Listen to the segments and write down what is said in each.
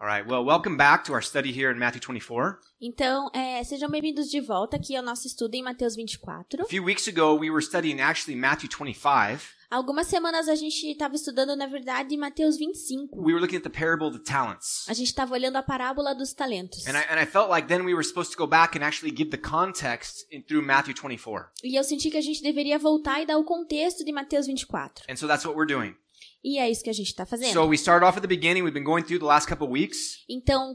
All right, well, welcome back to our study here in Matthew 24. Então, sejam bem-vindos de volta aqui ao nosso estudo em Mateus 24. A few weeks ago, we were studying actually Matthew 25. Algumas semanas a gente estava estudando, na verdade, Mateus 25. We were looking at the parable of the talents. A gente estava olhando a parábola dos talentos. And I felt like then we were supposed to go back and actually give the context through Matthew 24. E eu senti que a gente deveria voltar e dar o contexto de Mateus 24. And so that's what we're doing. E é isso que a gente está fazendo. So we start off at the beginning. We've been going through the last couple of weeks. Então,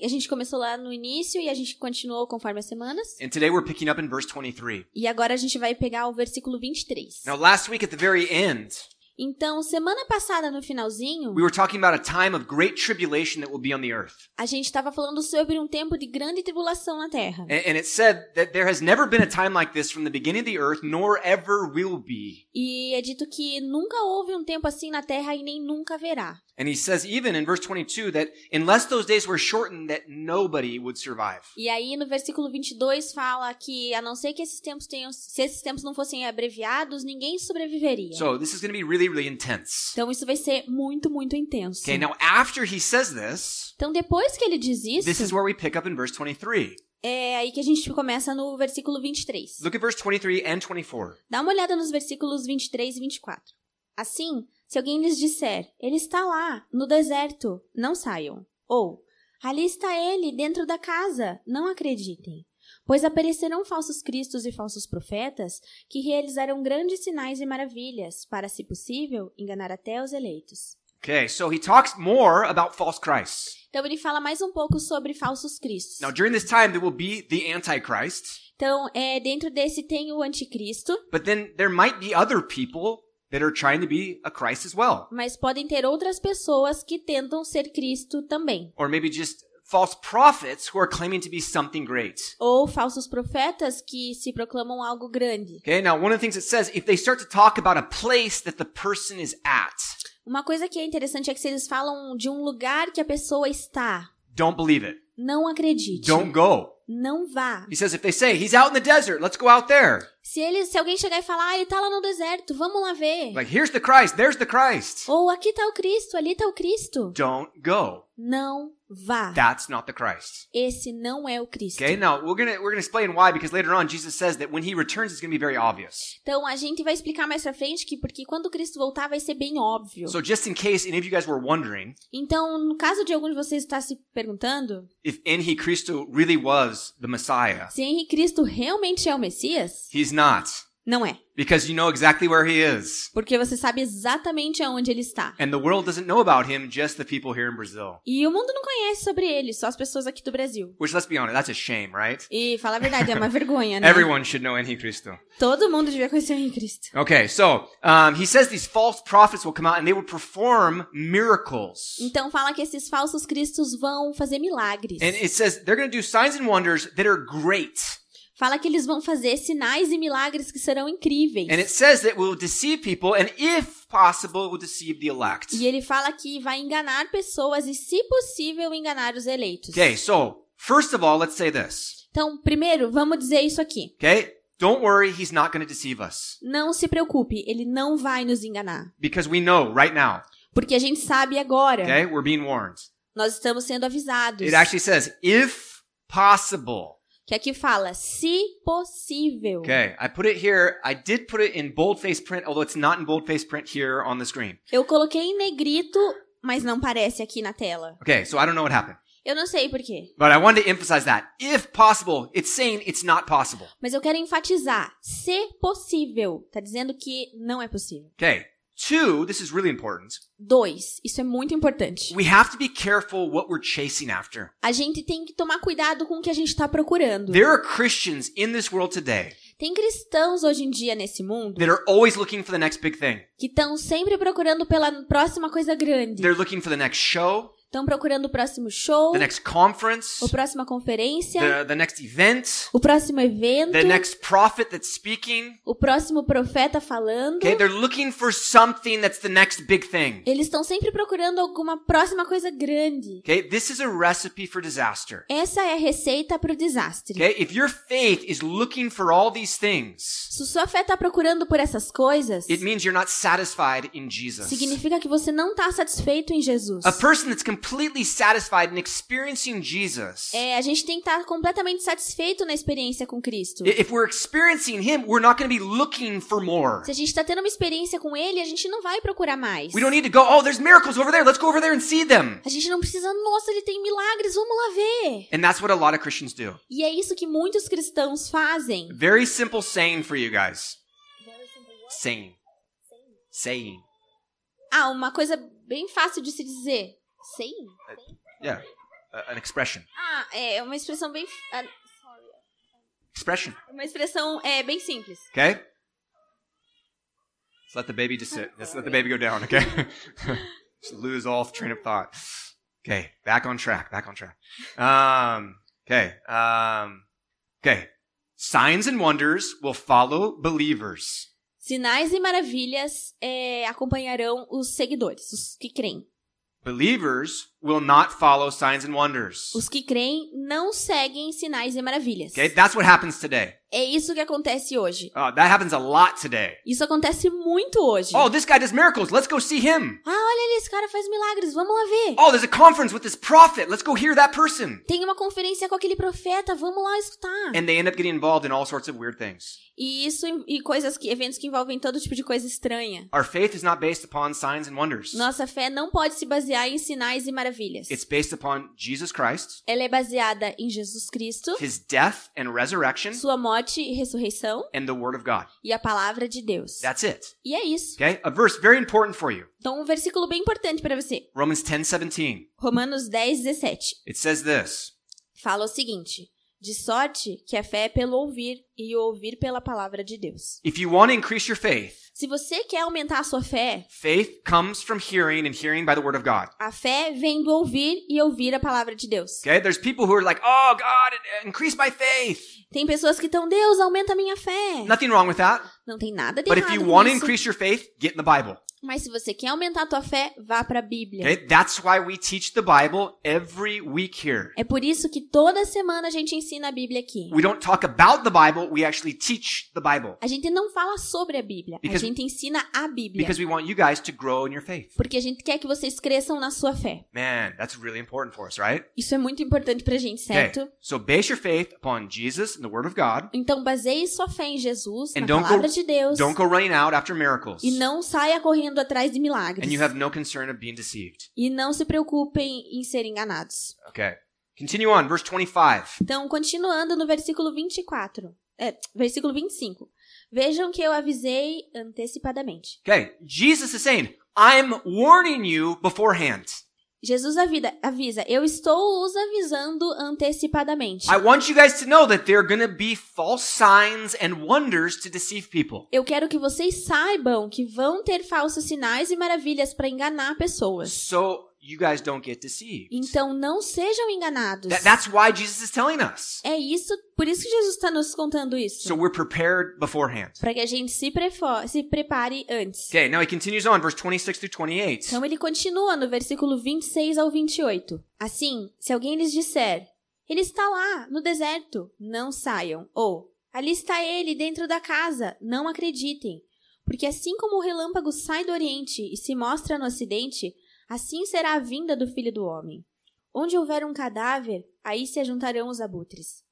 a gente começou lá no início e a gente continuou conforme as semanas. And today we're picking up in verse 23. E agora a gente vai pegar o versículo 23. Now last week at the very end, Então, semana passada, no finalzinho, we were talking about a time of great tribulation that will be on the earth. a gente estava falando sobre um tempo de grande tribulação na Terra. And it said that there has never been a time like this from the beginning of the earth, nor ever will be. E é dito que nunca houve um tempo assim na Terra e nem nunca haverá. And he says even in verse 22 that unless those days were shortened, that nobody would survive. E aí no versículo 22 fala que a não ser que se esses tempos não fossem abreviados, ninguém sobreviveria. So this is going to be really, really intense. Então isso vai ser muito, muito intenso. Okay, now after he says this, Então depois que ele diz this is isso, where we pick up in verse 23. é aí que a gente começa no versículo 23. Look at verse 23 and 24. Dá uma olhada nos versículos 23 e 24. Assim, se alguém lhes disser, ele está lá, no deserto, não saiam. Ou, ali está ele, dentro da casa, não acreditem. Pois aparecerão falsos cristos e falsos profetas que realizarão grandes sinais e maravilhas, para, se possível, enganar até os eleitos. Okay, so he talks more about false Christs. Então ele fala mais um pouco sobre falsos cristos. Now during this time there will be the Antichrist, Então, dentro desse tem o anticristo, but then there might be other people that are trying to be a Christ as well. mas podem ter outras pessoas que tentam ser Cristo também. Or maybe just false prophets who are claiming to be something great. Ou falsos profetas que se proclamam algo grande. Okay, now one of the things it says, if they start to talk about a place that the person is at, Uma coisa que é interessante é que se eles falam de um lugar que a pessoa está, don't believe it. não acredite. Don't go. Não vá. He says if they say, he's out in the desert, let's go out there. Se alguém chegar e falar, ele tá lá no deserto, vamos lá ver. Like, here's the Christ, there's the Christ. Ou aqui tá o Cristo, ali tá o Cristo. Don't go. Não vá. That's not the Christ. Esse não é o Cristo. Okay, now we're gonna explain why, because later on Jesus says that when he returns it's gonna be very obvious. Então a gente vai explicar mais pra frente que porque quando Cristo voltar vai ser bem óbvio. So just in case any of you guys were wondering Então, no caso de algum de vocês estar se perguntando if Antichristo really was the Messiah, se Henrique Cristo realmente é o Messias, he's not. não é. Because you know exactly where he is. Porque você sabe exatamente aonde ele está. And the world doesn't know about him, just the people here in Brazil. E o mundo não conhece sobre ele, só as pessoas aqui do Brasil. Which, let's be honest, that's a shame, right? E, fala a verdade, é uma vergonha, né? Everyone should know Antichristo. Todo mundo devia conhecer o Henrique Cristo. Okay, so he says these false prophets will come out and they will perform miracles. Então fala que esses falsos cristos vão fazer milagres. And it says they're going to do signs and wonders that are great. Fala que eles vão fazer sinais e milagres que serão incríveis. And it says that will deceive people and if possible will deceive the elect. E ele fala que vai enganar pessoas e, se possível, enganar os eleitos. Okay, so first of all, let's say this. Então, primeiro, vamos dizer isso aqui. Okay? Don't worry, he's not going to deceive us. Não se preocupe, ele não vai nos enganar. Because we know right now. Porque a gente sabe agora. Okay? We're being warned. Nós estamos sendo avisados. It actually says if possible. Que aqui fala, se possível. Okay, I put it here. I did put it in boldface print, although it's not in boldface print here on the screen. Eu coloquei em negrito, mas não parece aqui na tela. Okay, so I don't know what happened. Eu não sei por quê. But I wanted to emphasize that. If possible, it's saying it's not possible. Mas eu quero enfatizar, se possível. Tá dizendo que não é possível. Okay, 2, this is really important. 2, isso é muito importante. We have to be careful what we're chasing after. A gente tem que tomar cuidado com o que a gente está procurando. There are Christians in this world today Tem cristãos hoje em dia nesse mundo that are always looking for the next big thing. que estão sempre procurando pela próxima coisa grande. They're looking for the next show, Estão procurando o próximo show, the next conference, a próxima conferência, the next event, o próximo evento, the next prophet that's speaking. o próximo profeta falando. Okay, they're looking for something that's the next big thing. Eles estão sempre procurando alguma próxima coisa grande. Okay, this is a recipe for disaster. Essa é a receita para o desastre. Okay, if your faith is looking for all these things, Se sua fé está procurando por essas coisas, it means you're not satisfied in Jesus. significa que você não está satisfeito em Jesus. A person that's completely completely satisfied in experiencing Jesus, A gente tem que estar completamente satisfeito na experiência com Cristo. if we're experiencing Him, we're not going to be looking for more. Se a gente está tendo uma experiência com Ele, a gente não vai procurar mais. We don't need to go, oh, there's miracles over there. Let's go over there and see them. A gente não precisa, nossa, Ele tem milagres, vamos lá ver. And that's what a lot of Christians do. E é isso que muitos cristãos fazem. Very simple saying for you guys. Saying. Uma coisa bem fácil de se dizer. Saying? Yeah. An expression. É uma expressão bem... Expression. Uma expressão bem simples. Okay? Let's let the baby just sit. Let's let the baby go down, okay? Just lose all train of thought. Okay, back on track. Okay. Signs and wonders will follow believers. Sinais e maravilhas acompanharão os seguidores, os que creem. Believers will not follow signs and wonders. Os que creem não seguem sinais e maravilhas. Okay, that's what happens today. É isso que acontece hoje. That happens a lot today. Isso acontece muito hoje. Oh, this guy does miracles. Let's go see him. Olha ali, esse cara faz milagres, vamos lá ver. Oh, there's a conference with this prophet. Let's go hear that person. Tem uma conferência com aquele profeta, vamos lá escutar. And they end up getting involved in all sorts of weird things. E eventos que envolvem todo tipo de coisa estranha. Our faith is not based upon signs and wonders. Nossa fé não pode se basear em sinais e maravilhas. It's based upon Jesus Christ, Ela é baseada em Jesus Cristo, His death and resurrection, sua morte e ressurreição and the Word of God. e a palavra de Deus. That's it. E é isso. Okay? A verse very important for you. Então, um versículo bem importante para você. Romans 10:17. Romanos 10:17. It says this. Fala o seguinte: de sorte que a fé é pelo ouvir e o ouvir pela palavra de Deus. If you want to increase your faith, Se você quer aumentar a sua fé, faith comes from hearing and hearing by the Word of God. a fé vem do ouvir e ouvir a palavra de Deus. Okay? There's people who are like, oh, God, increase my faith. Tem pessoas que estão, Deus, aumenta a minha fé. Nothing wrong with that. Não tem nada de But if errado you com want to isso. increase your faith, get in the Bible. Mas se você quer aumentar a tua fé, vá para a Bíblia. Okay? That's why we teach the Bible every week here. É por isso que toda semana a gente ensina a Bíblia aqui. We don't talk about the Bible, we actually teach the Bible. A gente não fala sobre a Bíblia, Because- a gente ensina a Bíblia. Because we want you guys to grow in your faith. Porque a gente quer que vocês cresçam na sua fé. Man, that's really important for us, right? Isso é muito importante pra gente, certo? Okay. So base your faith upon Jesus and the Word of God. Então baseie sua fé em Jesus, And na don't palavra go- de Deus. Don't go running out after miracles. E não saia correndo atrás de milagres. And you have no concern of being deceived. E não se preocupem em ser enganados. Okay. Continue on, verse 25. Então, continuando no versículo 24. Versículo 25. Vejam que eu avisei antecipadamente. Okay. Jesus is saying, I'm warning you beforehand. Jesus avisa, eu estou os avisando antecipadamente. I want you guys to know that there are going to be false signs and wonders to deceive people. Eu quero que vocês saibam que vão ter falsos sinais e maravilhas para enganar pessoas. So you guys don't get deceived. Então não sejam enganados. That's why Jesus is telling us. É isso, por isso que Jesus está nos contando isso. So we're prepared beforehand. Para que a gente se prepare antes. Okay, now he continues on, verse 26 through 28. Então ele continua no versículo 26 ao 28. Assim, se alguém lhes disser, ele está lá, no deserto, não saiam. Ou, ali está ele, dentro da casa, não acreditem. Porque assim como o relâmpago sai do oriente e se mostra no ocidente, assim será a vinda do Filho do Homem. Onde houver um cadáver, aí se ajuntarão os abutres.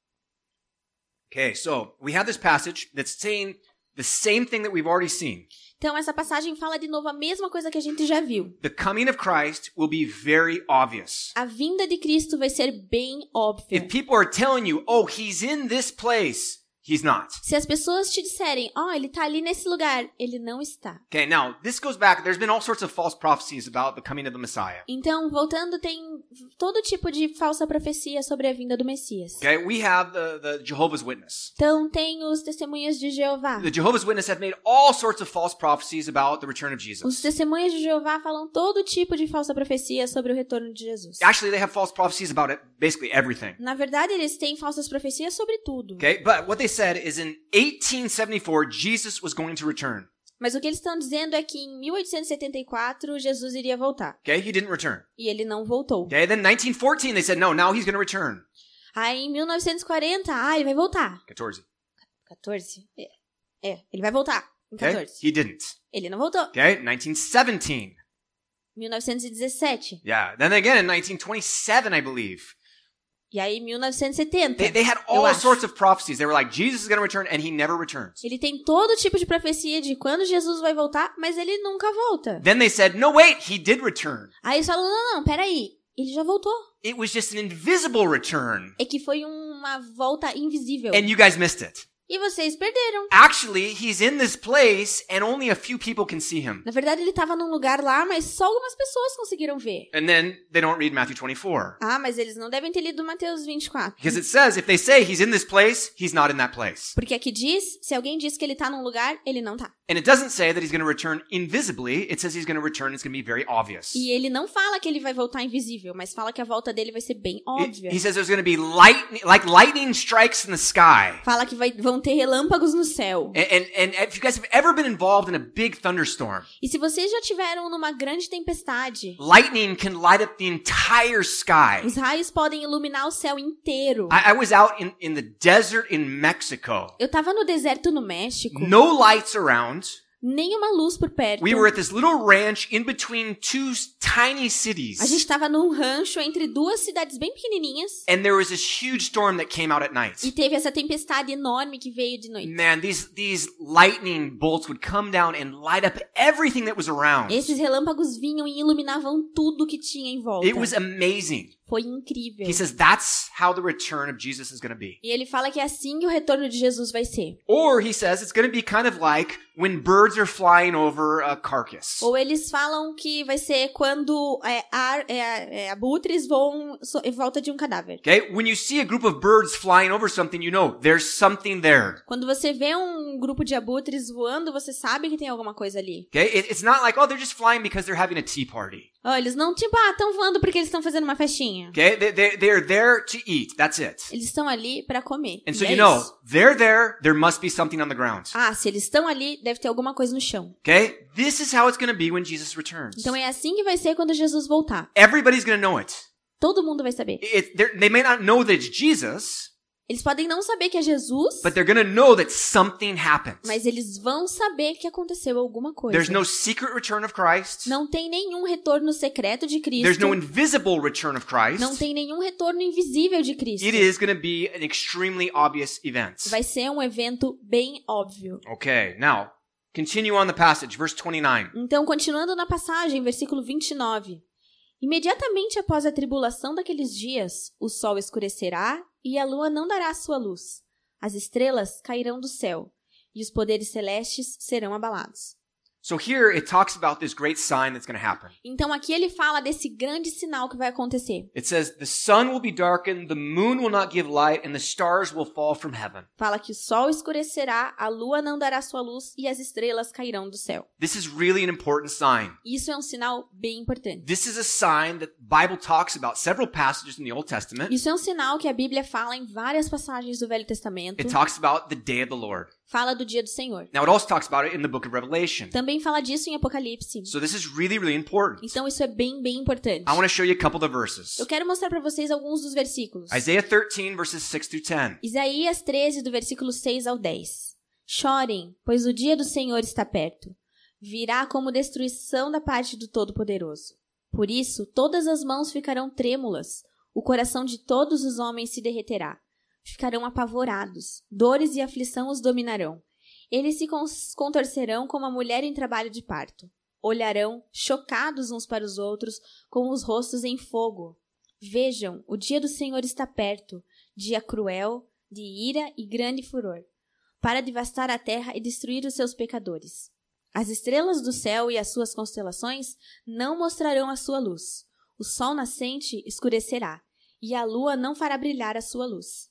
Okay, so we have this passage that's saying the same thing that we've already seen. Então essa passagem fala de novo a mesma coisa que a gente já viu. The coming of Christ will be very obvious. A vinda de Cristo vai ser bem óbvia. If people are telling you, oh, he's in this place, he's not. Se as pessoas te disserem, ele tá ali nesse lugar, ele não está. Okay, now this goes back, there's been all sorts of false prophecies about the coming of the Messiah. Então, voltando, tem todo tipo de falsa profecia sobre a vinda do Messias. Okay, we have the Jehovah's Witness. Então, tem os testemunhas de Jeová. The Jehovah's Witness have made all sorts of false prophecies about the return of Os Jesus. testemunhas de Jeová falam todo tipo de falsa profecia sobre o retorno de Jesus. Actually, they have false prophecies about it, basically everything. Na verdade, eles têm falsas profecias sobre tudo. Okay, but what they said is in 1874, Jesus was going to return. Mas o que eles estão dizendo é que em 1874, Jesus iria voltar. Okay, he didn't return. E ele não voltou. Okay, then 1914, they said, no, now he's going to return. Aí, em 1940, ele vai voltar. 14. 14? Ele vai voltar em Okay, 14. he didn't. Ele não voltou. Okay, 1917. 1917. Yeah. Then again in 1927, I believe. E aí, 1970. They had eu all acho. sorts of prophecies. They were like, Jesus is going to return, and he never returns. Ele tem todo tipo de profecia de quando Jesus vai voltar, mas ele nunca volta. Then they said, no, wait, he did return. Aí eles falam, não, peraí, ele já voltou. It was just an invisible return. É que foi uma volta invisível. And you guys missed it. E vocês perderam. Actually, he's in this place, and only a few people can see him. Na verdade, ele estava num lugar lá, mas só algumas pessoas conseguiram ver. And then they don't read Matthew 24. Ah, mas eles não devem ter lido Mateus 24. Because it says, if they say he's in this place, he's not in that place. Porque aqui diz, se alguém diz que ele tá num lugar, ele não tá. And it doesn't say that he's going to return invisibly. It says he's going to return, and it's going to be very obvious. E ele não fala que ele vai voltar invisível, mas fala que a volta dele vai ser bem óbvia. He says there's going to be lightning strikes in the sky. Fala que vão ter relâmpagos no céu. And if you guys have ever been involved in a big thunderstorm, E se vocês já tiveram numa grande tempestade, lightning can light up the entire sky. os raios podem iluminar o céu inteiro. I was out in the desert in Mexico. Eu tava no deserto no México, No lights around. nenhuma luz por perto. We were at this little ranch in between two tiny A cities. gente tava num rancho entre duas cidades bem pequenininhas. And there was this huge storm that came out at night. E teve essa tempestade enorme que veio de noite. Man, these lightning bolts would come down and light up everything that was around. Esses relâmpagos vinham e iluminavam tudo que tinha em volta. It was amazing. Foi incrível. He says that's how the return of Jesus is going to be. E ele fala que é assim que o retorno de Jesus vai ser. Or he says it's going to be kind of like when birds are flying over a carcass. Ou eles falam que vai ser quando abutres voam em volta de um cadáver. Okay? When you see a group of birds flying over something, you know there's something there. Quando você vê um grupo de abutres voando, você sabe que tem alguma coisa ali. Okay? It's not like, oh, they're just flying because they're having a tea party. Oh, eles não, tipo, estão voando porque eles estão fazendo uma festinha. Okay? They're there to eat. That's it. Eles estão ali pra comer. And E so é you know, isso. they're there must be something on the ground. Ah, se eles estão ali, deve ter alguma coisa no chão. Okay? This is how it's going to be when Jesus returns. Então é assim que vai ser quando Jesus voltar. Everybody's going to know it. Todo mundo vai saber. They may not know that it's Jesus, Eles podem não saber que é Jesus, but they're going to know that something happened. mas eles vão saber que aconteceu alguma coisa. There's no secret return of Christ. Não tem nenhum retorno secreto de Cristo. There's no invisible return of Christ. Não tem nenhum retorno invisível de Cristo. It is going to be an extremely obvious event. Vai ser um evento bem óbvio. Okay, now, continue on the passage, verse 29. Então, continuando na passagem, versículo 29. Imediatamente após a tribulação daqueles dias, o sol escurecerá e a lua não dará sua luz. As estrelas cairão do céu e os poderes celestes serão abalados. So here it talks about this great sign that's going to happen. Então aqui ele fala desse grande sinal que vai acontecer. It says, the sun will be darkened, the moon will not give light, and the stars will fall from heaven. Fala que o sol escurecerá, a lua não dará sua luz e as estrelas cairão do céu. This is really an important sign. Isso é um sinal bem importante. This is a sign that the Bible talks about several passages in the Old Testament. Isso é um sinal que a Bíblia fala em várias passagens do Velho Testamento. It talks about the day of the Lord. Fala do dia do Senhor. Now it also talks about it in the book of Revelation. Também fala disso em Apocalipse. So this is really, really important. Então isso é bem importante. I want to show you a couple of verses. Eu quero mostrar para vocês alguns dos versículos. Isaiah 13 verses 6 through 10. Isaías 13, do versículo 6 ao 10. Chorem, pois o dia do Senhor está perto. Virá como destruição da parte do Todo-Poderoso. Por isso, todas as mãos ficarão trêmulas. O coração de todos os homens se derreterá. Ficarão apavorados. Dores e aflição os dominarão. Eles se contorcerão como a mulher em trabalho de parto. Olharão, chocados uns para os outros, com os rostos em fogo. Vejam, o dia do Senhor está perto, dia cruel, de ira e grande furor, para devastar a terra e destruir os seus pecadores. As estrelas do céu e as suas constelações não mostrarão a sua luz. O sol nascente escurecerá, e a lua não fará brilhar a sua luz.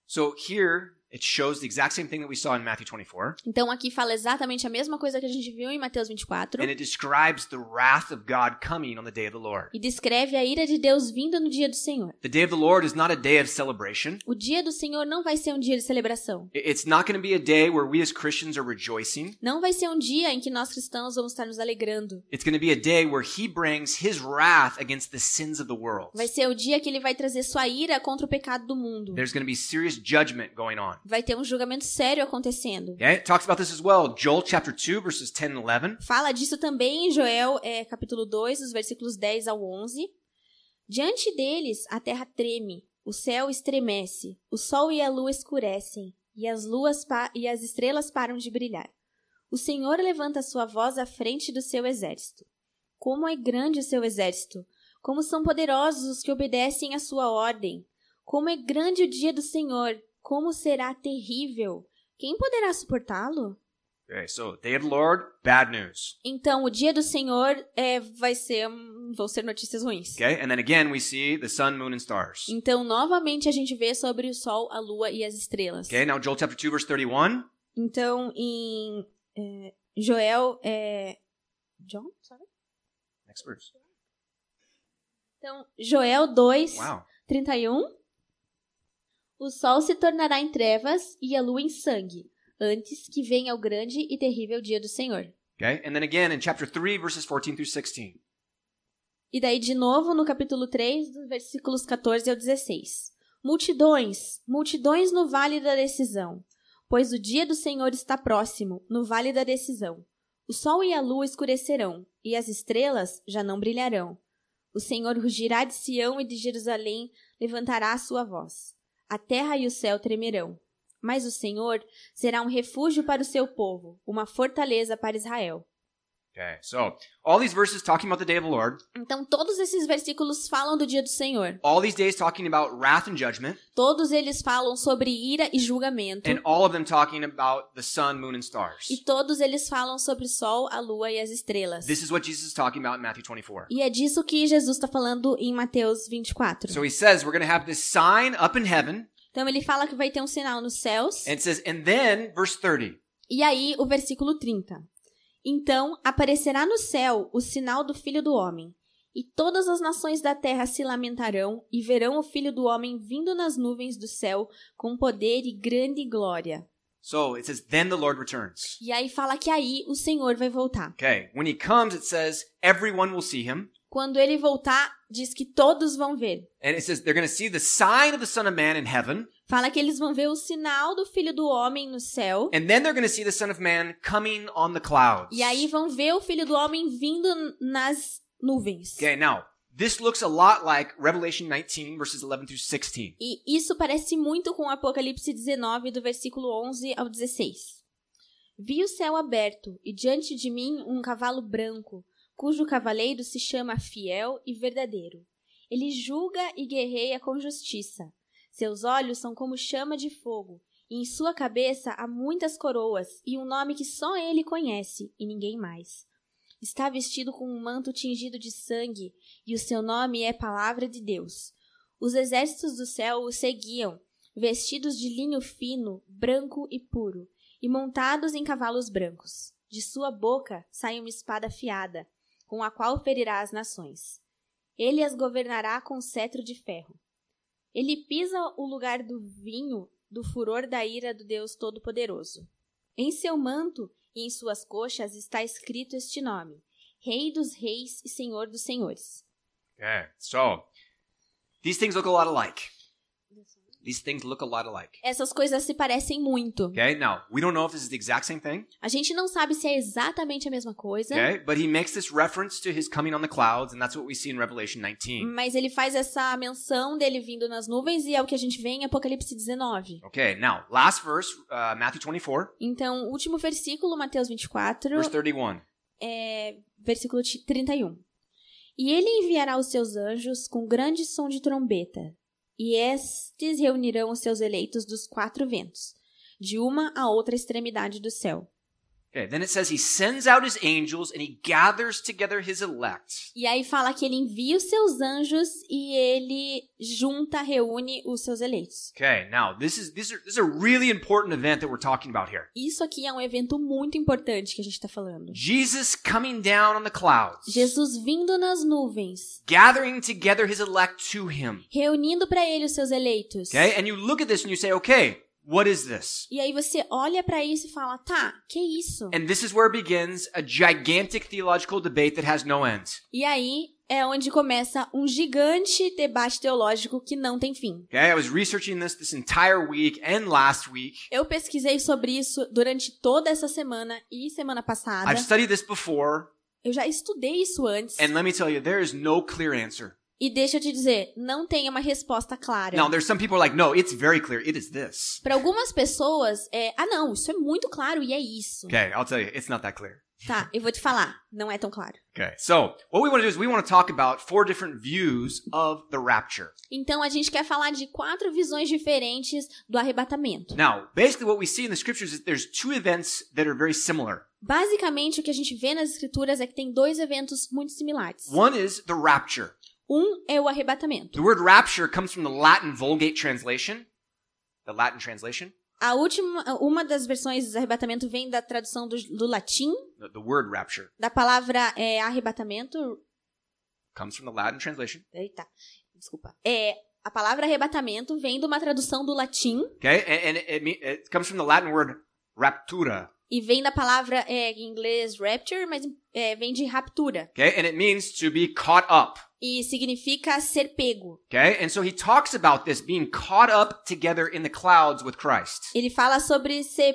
So here it shows the exact same thing that we saw in Matthew 24. Então aqui fala exatamente a mesma coisa que a gente viu em Mateus 24. And it describes the wrath of God coming on the day of the Lord. E descreve a ira de Deus vindo no dia do Senhor. The day of the Lord is not a day of celebration. O dia do Senhor não vai ser um dia de celebração. It's not going to be a day where we as Christians are rejoicing. Não vai ser um dia em que nós cristãos vamos estar nos alegrando. It's going to be a day where he brings his wrath against the sins of the world. Vai ser o dia que ele vai trazer sua ira contra o pecado do mundo. There's going to be serious judgment going on. Vai ter um julgamento sério acontecendo. Okay? It talks about this as well. Joel chapter 2, verses 10 and 11. Fala disso também em Joel, capítulo 2, os versículos 10 ao 11. Diante deles, a terra treme, o céu estremece, o sol e a lua escurecem, e as estrelas param de brilhar. O Senhor levanta sua voz à frente do seu exército. Como é grande o seu exército! Como são poderosos os que obedecem à sua ordem! Como é grande o dia do Senhor! Como será terrível! Quem poderá suportá-lo? Okay, so day of the Lord, bad news. Então, o dia do Senhor vão ser notícias ruins. Okay, and then again we see the sun, moon, and stars. Então, novamente a gente vê sobre o sol, a lua e as estrelas. Okay, now Joel chapter 2, verse 31. Então, em Joel, John, sorry? Next verse. Então, Joel 2, Wow. 31. O sol se tornará em trevas e a lua em sangue, antes que venha o grande e terrível dia do Senhor. Okay, and then again in chapter 3, verses 14 through 16. E daí de novo no capítulo 3, dos versículos 14 ao 16. Multidões, multidões no vale da decisão, pois o dia do Senhor está próximo, no vale da decisão. O sol e a lua escurecerão, e as estrelas já não brilharão. O Senhor rugirá de Sião e de Jerusalém levantará a sua voz. A terra e o céu tremerão. Mas o Senhor será um refúgio para o seu povo, uma fortaleza para Israel. Okay, so all these verses talking about the day of the Lord. Então, todos esses versículos falam do dia do Senhor. All these days talking about wrath and judgment. Todos eles falam sobre ira e julgamento. And all of them talking about the sun, moon, and stars. E todos eles falam sobre o sol, a lua e as estrelas. This is what Jesus is talking about in Matthew 24. E é disso que Jesus está falando em Mateus 24. So he says we're going to have this sign up in heaven. Então, ele fala que vai ter um sinal nos céus. And it says, and then, verse 30. E aí, o versículo 30. Então, aparecerá no céu o sinal do Filho do Homem, e todas as nações da terra se lamentarão e verão o Filho do Homem vindo nas nuvens do céu com poder e grande glória. So it says, then the Lord returns. E aí fala que aí o Senhor vai voltar. Okay, when he comes, it says, everyone will see him. Quando ele voltar, diz que todos vão ver. And it says they're going to see the sign of the Son of Man in heaven. Fala que eles vão ver o sinal do Filho do Homem no céu. And then they're going to see the Son of Man coming on the clouds. E aí vão ver o Filho do Homem vindo nas nuvens. Okay, now, this looks a lot like Revelation 19, verses 11 through 16. E isso parece muito com Apocalipse 19, do versículo 11 ao 16. Vi o céu aberto, e diante de mim um cavalo branco, cujo cavaleiro se chama Fiel e Verdadeiro. Ele julga e guerreia com justiça. Seus olhos são como chama de fogo, e em sua cabeça há muitas coroas e um nome que só ele conhece e ninguém mais. Está vestido com um manto tingido de sangue, e o seu nome é Palavra de Deus. Os exércitos do céu o seguiam, vestidos de linho fino, branco e puro, e montados em cavalos brancos. De sua boca sai uma espada afiada, com a qual ferirá as nações. Ele as governará com cetro de ferro. Ele pisa o lugar do vinho do furor da ira do Deus Todo-Poderoso. Em seu manto e em suas coxas está escrito este nome: Rei dos Reis e Senhor dos Senhores. Okay, so these things look a lot alike. These things look a lot alike. Essas coisas se parecem muito. Okay, now, we don't know if this is the exact same thing. A gente não sabe se é exatamente a mesma coisa. Okay, but he makes this reference to his coming on the clouds, and that's what we see in Revelation 19. Mas ele faz essa menção dele vindo nas nuvens e é o que a gente vê em Apocalipse 19. Okay, now, last verse, Matthew 24, Então, o último versículo, Mateus 24, verse 31. versículo 31. E ele enviará os seus anjos com grande som de trombeta, e estes reunirão os seus eleitos dos quatro ventos, de uma a outra extremidade do céu. Okay, then it says he sends out his angels and he gathers together his elect. E aí fala que ele envia os seus anjos e ele reúne os seus eleitos. Okay, now this is a really important event that we're talking about here. Isso aqui é um evento muito importante que a gente está falando. Jesus coming down on the clouds, Jesus vindo nas nuvens, gathering together his elect to him. reunindo para ele os seus eleitos. Okay, and you look at this and you say, okay, what is this? E aí você olha para isso e fala, tá, que isso? And this is where begins a gigantic theological debate that has no end. E aí é onde começa um gigante debate teológico que não tem fim. Okay, I was researching this entire week and last week. Eu pesquisei sobre isso durante toda essa semana e semana passada. I've studied this before, Eu já estudei isso antes. and let me tell you, there is no clear answer. E deixa eu te dizer, não tem uma resposta clara. Now, there's some people who are like, no, it's very clear. It is this. Para algumas pessoas, não, isso é muito claro e é isso. Okay, I'll tell you, it's not that clear. Tá, eu vou te falar, não é tão claro. Okay, so what we want to do is we want to talk about 4 different views of the rapture. Então a gente quer falar de 4 visões diferentes do arrebatamento. Now, basically what we see in the scriptures is there's 2 events that are very similar. Basicamente, o que a gente vê nas escrituras é que tem 2 eventos muito similares. One is the rapture. Um é o arrebatamento. The word rapture comes from the Latin Vulgate translation. The Latin translation. Uma das versões do arrebatamento vem da tradução do latim, The word rapture da palavra arrebatamento. comes from the Latin translation. Eita, desculpa. A palavra arrebatamento vem de uma tradução do latim. Okay, and it comes from the Latin word raptura. E vem da palavra em inglês rapture, mas vem de raptura. Okay, and it means to be caught up. E significa ser pego. Okay, and so he talks about this being caught up together in the clouds with Christ. Ele fala sobre ser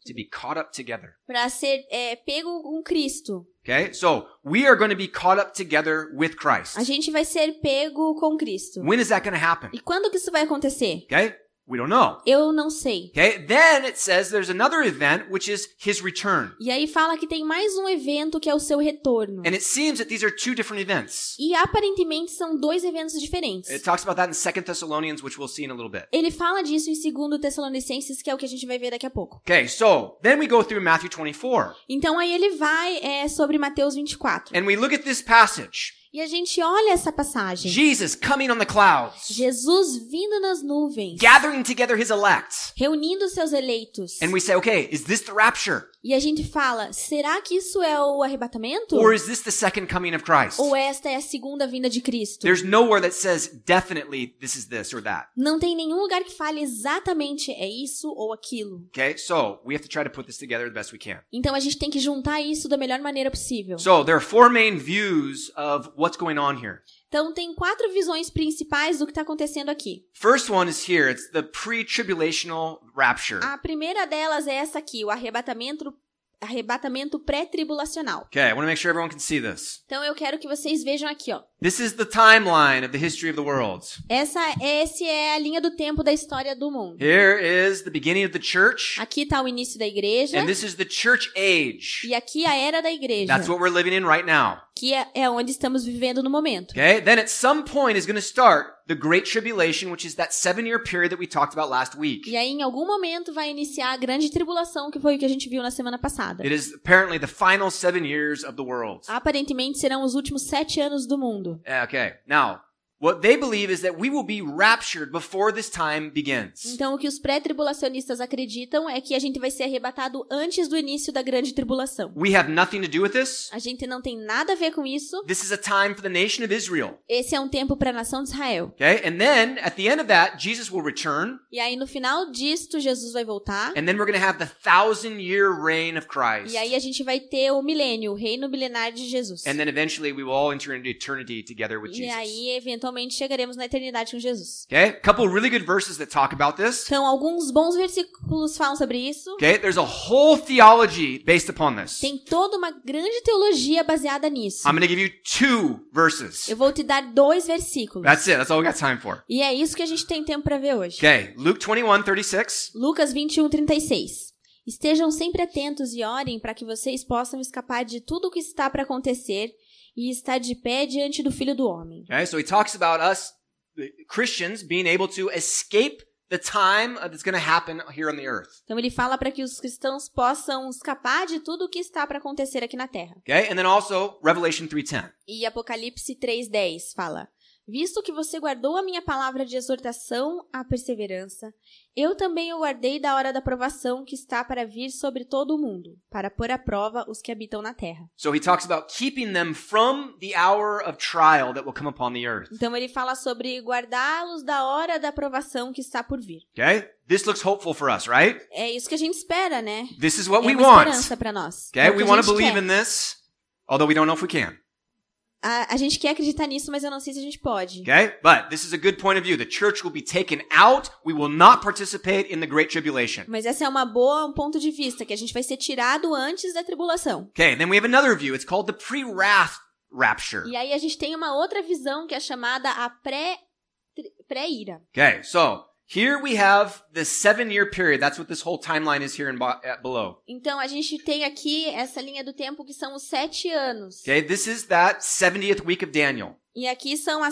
To be caught up together. para ser pego com Cristo. Okay, so we are going to be caught up together with Christ. A gente vai ser pego com Cristo. When is that going to happen? E quando que isso vai acontecer? Okay, we don't know. Eu não sei. Okay, then it says there's another event which is his return. E aí fala que tem mais um evento que é o seu retorno. And it seems that these are 2 different events. E aparentemente são 2 eventos diferentes. It talks about that in 2 Thessalonians, which we'll see in a little bit. Ele fala disso em 2 Tessalonicenses, que é o que a gente vai ver daqui a pouco. Okay, so then we go through Matthew 24. Então aí ele vai sobre Mateus 24. And we look at this passage. E a gente olha essa passagem. Jesus coming on the clouds, Jesus vindo nas nuvens, gathering together his elect. reunindo seus eleitos. And we say, okay, is this the rapture? E a gente fala, será que isso é o arrebatamento? Or is this the second coming of Christ? Ou esta é a segunda vinda de Cristo? There's nowhere that says definitely this is this or that. Não tem nenhum lugar que fale exatamente é isso ou aquilo. Okay, so we have to try to put this together the best we can. Então a gente tem que juntar isso da melhor maneira possível. So there are 4 main views of what's going on here. Então tem 4 visões principais do que está acontecendo aqui. First one is here. It's the pre-tribulational rapture. A primeira delas é essa aqui, o arrebatamento pré-tribulacional. Okay, I want to make sure everyone can see this. Então eu quero que vocês vejam aqui, ó. This is the timeline of the history of the world. Essa é a linha do tempo da história do mundo. Here is the beginning of the church, Aqui está o início da igreja and this is the church age. e aqui a era da igreja, That's what we're living in right now. que é onde estamos vivendo no momento. Okay, then at some point is going to start the Great Tribulation, which is that 7-year period that we talked about last week. E aí em algum momento vai iniciar a grande tribulação, que foi o que a gente viu na semana passada. It is apparently the final 7 years of the world. Aparentemente serão os últimos 7 anos do mundo. Okay, now, what they believe is that we will be raptured before this time begins. Então, o que os pré-tribulacionistas acreditam é que a gente vai ser arrebatado antes do início da grande tribulação. We have nothing to do with this. A gente não tem nada a ver com isso. This is a time for the nation of Israel. Esse é um tempo para a nação de Israel. Okay, and then at the end of that, Jesus will return, E aí, no final disto, Jesus vai voltar. and then we're going to have the 1,000-year reign of Christ. E aí a gente vai ter o milênio, o reino milenar de Jesus. And then eventually we will all enter into eternity together with E Jesus. aí, eventualmente, chegaremos na eternidade com Jesus. Okay, a couple really good verses that talk about this. Então, alguns bons versículos falam sobre isso. Okay, there's a whole theology based upon this. Tem toda uma grande teologia baseada nisso. I'm going to give you 2 verses. Eu vou te dar 2 versículos. That's it. That's all we got time for. E é isso que a gente tem tempo para ver hoje. Okay, Luke 21:36. Lucas 21:36. Estejam sempre atentos e orem para que vocês possam escapar de tudo o que está para acontecer e estar de pé diante do Filho do Homem. Okay, so he talks about us, the Christians, being able to escape the time that's going to happen here on the earth. Então ele fala para que os cristãos possam escapar de tudo o que está para acontecer aqui na Terra. Okay, and then also Revelation 3:10. E Apocalipse 3:10 fala: Visto que você guardou a minha palavra de exortação à perseverança, eu também o guardei da hora da provação que está para vir sobre todo o mundo, para pôr à prova os que habitam na terra. So he talks about keeping them from the hour of trial that will come upon the earth. Então ele fala sobre guardá-los da hora da provação que está por vir. Okay? This looks hopeful for us, right? É isso que a gente espera, né? This is what É we uma want. esperança para nós. Okay? É o que We a want to gente believe quer. in this, although we don't know if we can. A gente quer acreditar nisso, mas eu não sei se a gente pode. Okay? But this is a good point of view. The church will be taken out. We will not participate in the Great Tribulation. Mas essa é um ponto de vista, que a gente vai ser tirado antes da tribulação. Okay, then we have another view. It's called the pre-wrath rapture. E aí a gente tem uma outra visão que é chamada a pré-ira. Okay, so here we have the 7-year period. That's what this whole timeline is here below. Então a gente tem aqui essa linha do tempo que são os 7 anos. Okay, this is that 70th week of Daniel. E aqui são a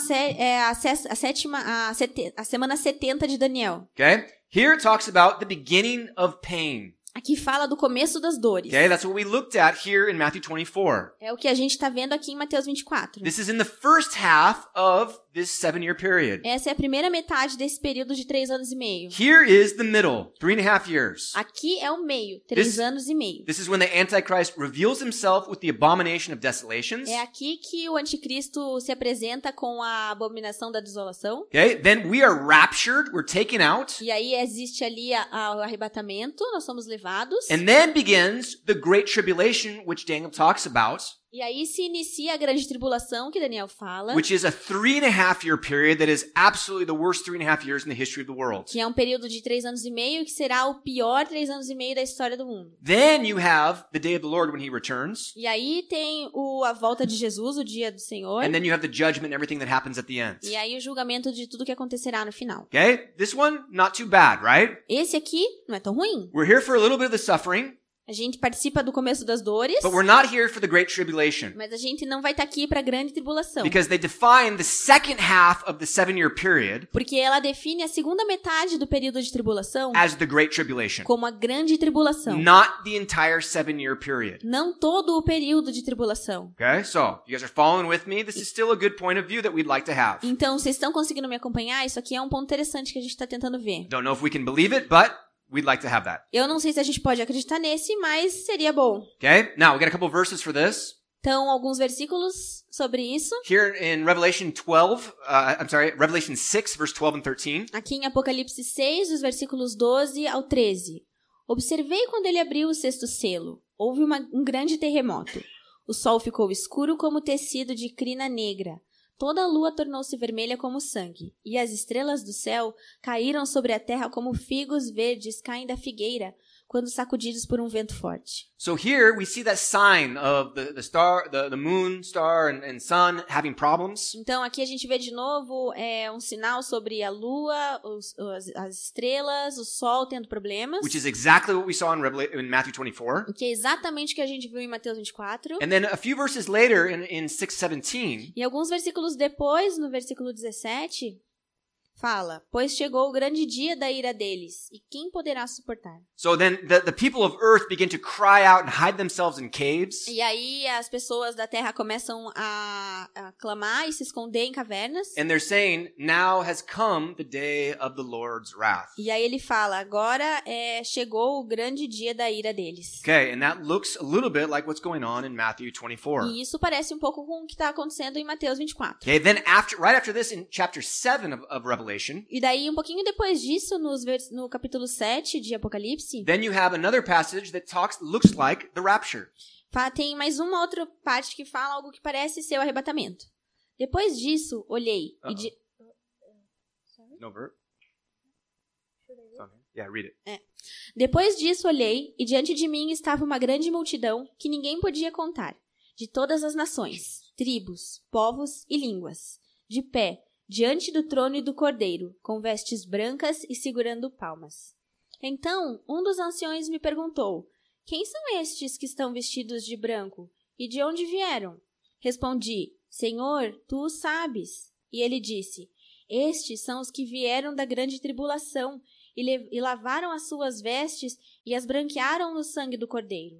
semana 70 de Daniel. Okay, here it talks about the beginning of pain. Aqui fala do começo das dores. Okay, that's what we looked at here in Matthew 24. É o que a gente está vendo aqui em Mateus 24. This is in the first half of this 7-year period. Essa é a primeira metade desse período de 3 anos e meio. Here is the middle, 3.5 years. Aqui é o meio, 3 anos e meio. This is when the Antichrist reveals himself with the abomination of desolations. É aqui que o anticristo se apresenta com a abominação da desolação. Okay, then we are raptured, we're taken out. E aí existe ali o arrebatamento, nós somos levados. And then begins the Great Tribulation, which Daniel talks about. E aí se inicia a grande tribulação que Daniel fala. Which is a 3.5-year period that is absolutely the worst 3.5 years in the history of the world. Que é um período de 3 anos e meio que será o pior 3 anos e meio da história do mundo. Then you have the day of the Lord when he returns. E aí tem a volta de Jesus, o dia do Senhor. And then you have the judgment and everything that happens at the end. E aí o julgamento de tudo que acontecerá no final. Okay? This one, not too bad, right? Esse aqui não é tão ruim. We're here for a little bit of the suffering. A gente participa do começo das dores. But we're not here for the Great Tribulation. Mas a gente não vai estar aqui para a grande tribulação. Because they define the second half of the 7-year period. Porque ela define a segunda metade do período de tribulação As the Great Tribulation. como a grande tribulação. Not the entire 7-year period. Não todo o período de tribulação. Okay, so you guys are following with me. This is still a good point of view that we'd like to have. Então, vocês estão conseguindo me acompanhar? Isso aqui é um ponto interessante que a gente está tentando ver. Don't know if we can believe it, but we'd like to have that. Eu não sei se a gente pode acreditar nesse, mas seria bom. Okay, now we got a couple verses for this. Então, alguns versículos sobre isso. Here in Revelation 6, verse 12 and 13. Aqui em Apocalipse 6, os versículos 12 ao 13. Observei quando ele abriu o 6º selo. Houve um grande terremoto. O sol ficou escuro como tecido de crina negra. Toda a lua tornou-se vermelha como sangue, e as estrelas do céu caíram sobre a terra como figos verdes caem da figueira, quando sacudidos por um vento forte. So here we see that sign of the star, the moon, star, and sun having problems. Então aqui a gente vê de novo um sinal sobre a lua, as estrelas, o sol tendo problemas. Which is exactly what we saw in Matthew 24. O que é exatamente o que a gente viu em Mateus 24. And then a few verses later in 6:17. E alguns versículos depois, no versículo 17, fala, pois chegou o grande dia da ira deles, e quem poderá suportar? So then the people of earth begin to cry out and hide themselves in caves. E aí as pessoas da terra começam a clamar e se esconder em cavernas. And they're saying, now has come the day of the Lord's wrath. E aí ele fala, agora chegou o grande dia da ira deles. Okay, and that looks a little bit like what's going on in Matthew 24. E isso parece um pouco com o que está acontecendo em Mateus 24. Okay, then right after this in chapter 7 of Revelation. E daí, um pouquinho depois disso, no capítulo 7 de Apocalipse, then you have another passage that looks like the rapture. Tem mais uma outra parte que fala algo que parece ser o arrebatamento. Depois disso, olhei e No verb? Yeah, read it. Depois disso, olhei e diante de mim estava uma grande multidão que ninguém podia contar, de todas as nações, tribos, povos e línguas, de pé, diante do trono e do cordeiro, com vestes brancas e segurando palmas. Então, um dos anciões me perguntou, quem são estes que estão vestidos de branco? E de onde vieram? Respondi, Senhor, tu o sabes. E ele disse, estes são os que vieram da grande tribulação e lavaram as suas vestes e as branquearam no sangue do cordeiro.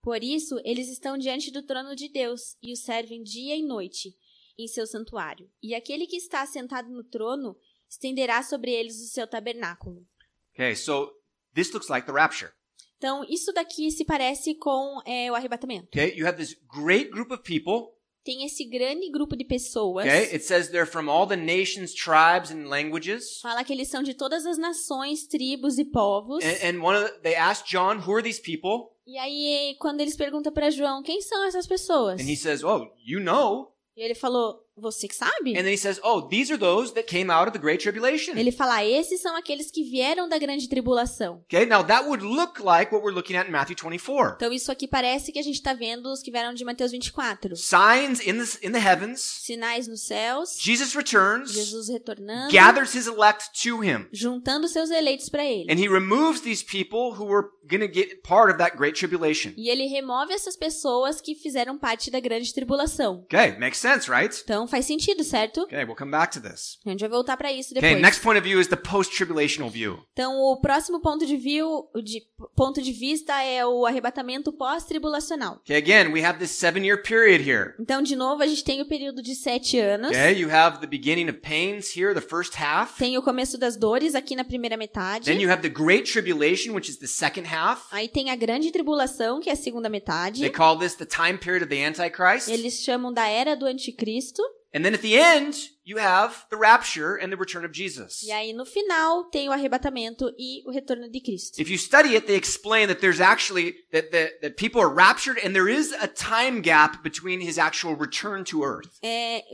Por isso, eles estão diante do trono de Deus e o servem dia e noite, em seu santuário, e aquele que está sentado no trono estenderá sobre eles o seu tabernáculo. Okay, so this looks like the rapture. Então, isso daqui se parece com o arrebatamento. Okay, you have this great group of people. Tem esse grande grupo de pessoas. Okay, it says they're from all the nations, tribes, and languages. Fala que eles são de todas as nações, tribos e povos. And they asked John, who are these people? E aí, quando eles perguntam para João, quem são essas pessoas? And he says, oh, you know. E ele falou, você que sabe? And then he says, oh, these are those that came out of the Great Tribulation. Ele fala, esses são aqueles que vieram da grande tribulação. Okay, now that would look like what we're looking at in Matthew 24. Então isso aqui parece que a gente está vendo os que vieram de Mateus 24. Signs in the heavens. Sinais nos céus. Jesus returns, Jesus retornando. gathers his elect to him. Juntando seus eleitos para ele. And he removes these people who were going to get part of that Great Tribulation. E ele remove essas pessoas que fizeram parte da grande tribulação. Okay, makes sense, right? Então faz sentido, certo? Okay, we'll come back to this. A gente vai voltar para isso depois. Okay, next point of view is the post-tribulational view. Então o próximo ponto de vista é o arrebatamento pós-tribulacional. Okay, again, we have this 7-year period here. Então de novo a gente tem o período de 7 anos. Okay, you have the beginning of pains here, the first half. Tem o começo das dores aqui na primeira metade. Then you have the Great Tribulation, which is the second half. Aí tem a grande tribulação, que é a segunda metade. They call this the time period of the Antichrist. Eles chamam da era do anticristo. And then at the end, you have the rapture and the return of Jesus. E aí no final tem o arrebatamento e o retorno de Cristo. If you study it, they explain that there's actually that people are raptured and there is a time gap between his actual return to earth.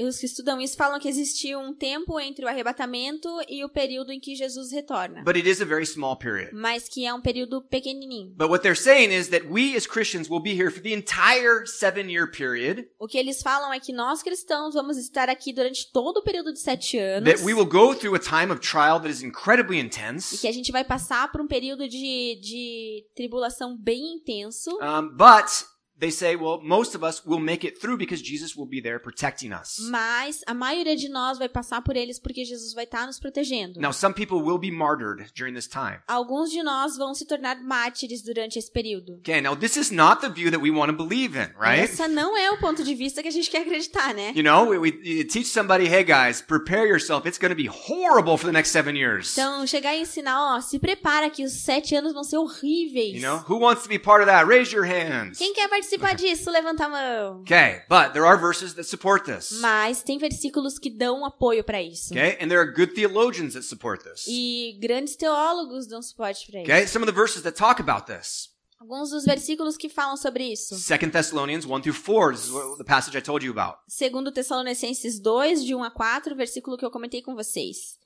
Os que estudam isso falam que existiu um tempo entre o arrebatamento e o período em que Jesus retorna. But it is a very small period. Mas que é um período pequenininho. But what they're saying is that we as Christians will be here for the entire 7-year period. O que eles falam é que nós cristãos vamos estar aqui durante todo o período de 7 anos. That we will go through a time of trial that is incredibly E intense. que a gente vai passar por um período de tribulação bem intenso. But they say, well, most of us will make it through because Jesus will be there protecting us. Mas a maioria de nós vai passar por eles porque Jesus vai estar nos protegendo. Now, some people will be martyred during this time. Alguns de nós vão se tornar mártires durante esse período. Okay, now this is not the view that we want to believe in, right? Essa não é o ponto de vista que a gente quer acreditar, né? You know, you teach somebody, hey guys, prepare yourself. It's going to be horrible for the next 7 years. Então, chegar e ensinar, ó, se prepara que os 7 anos vão ser horríveis. You know, who wants to be part of that? Raise your hands. Quem quer participar disso? Levanta a mão. Okay, but there are verses that support this. Mas tem versículos que dão apoio para isso. Okay, and there are good theologians that support this. E grandes teólogos dão suporte para isso. Okay, some of the verses that talk about this. Alguns dos versículos que falam sobre isso. 2 Thessalonians 1-4, this is the passage I told you about. 2 Tessalonicenses 2, de 1 a 4, versículo que eu comentei com vocês.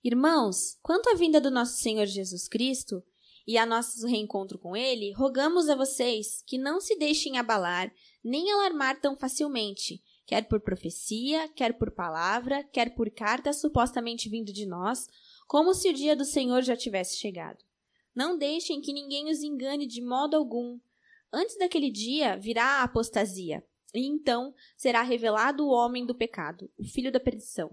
Irmãos, quanto à vinda do nosso Senhor Jesus Cristo e a nosso reencontro com Ele, rogamos a vocês que não se deixem abalar nem alarmar tão facilmente, quer por profecia, quer por palavra, quer por carta supostamente vindo de nós, como se o dia do Senhor já tivesse chegado. Não deixem que ninguém os engane de modo algum. Antes daquele dia virá a apostasia, e então será revelado o homem do pecado, o filho da perdição.